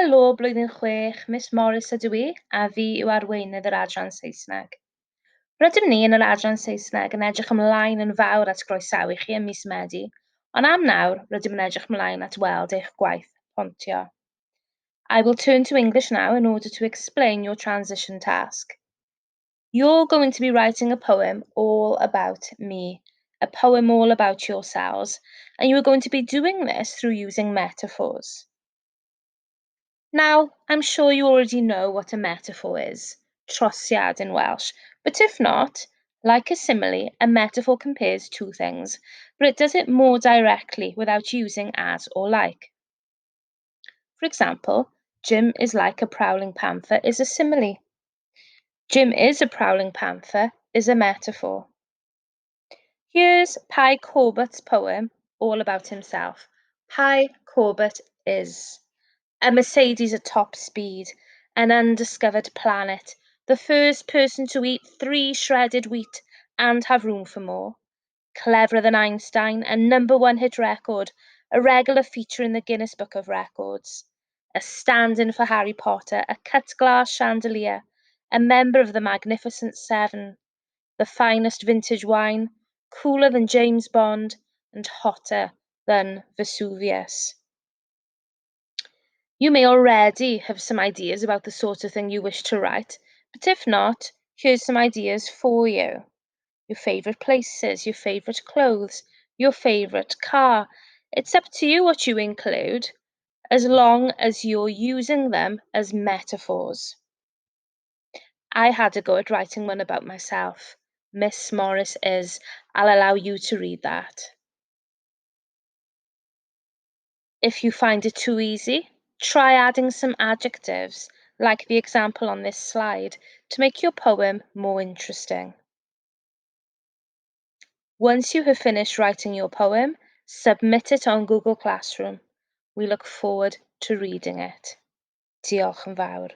Helo, blwyddyn 6, Miss Morris ydw i, a fi yw arweinydd yr Adran Saesneg. Rydym ni yn yr Adran Saesneg yn edrych ymlaen yn fawr at groesawu chi ym mis Medi, ond am nawr rydym yn edrych ymlaen at weld eich gwaith Bontio. I will turn to English now in order to explain your transition task. You're going to be writing a poem all about me, a poem all about yourselves, and you are going to be doing this through using metaphors. Now, I'm sure you already know what a metaphor is, trosiad in Welsh, but if not, like a simile, a metaphor compares two things, but it does it more directly without using as or like. For example, Jim is like a prowling panther is a simile. Jim is a prowling panther is a metaphor. Here's Pi Corbett's poem all about himself. Pi Corbett is a Mercedes at top speed, an undiscovered planet, the first person to eat 3 shredded wheat and have room for more, cleverer than Einstein, a #1 hit record, a regular feature in the Guinness Book of Records, a stand-in for Harry Potter, a cut-glass chandelier, a member of the Magnificent Seven, the finest vintage wine, cooler than James Bond, and hotter than Vesuvius. You may already have some ideas about the sort of thing you wish to write, but if not, here's some ideas for you. Your favourite places, your favourite clothes, your favourite car. It's up to you what you include, as long as you're using them as metaphors. I had a go at writing one about myself. Miss Morris is. I'll allow you to read that. If you find it too easy, try adding some adjectives, like the example on this slide, to make your poem more interesting. Once you have finished writing your poem, submit it on Google Classroom. We look forward to reading it. Diolch yn fawr.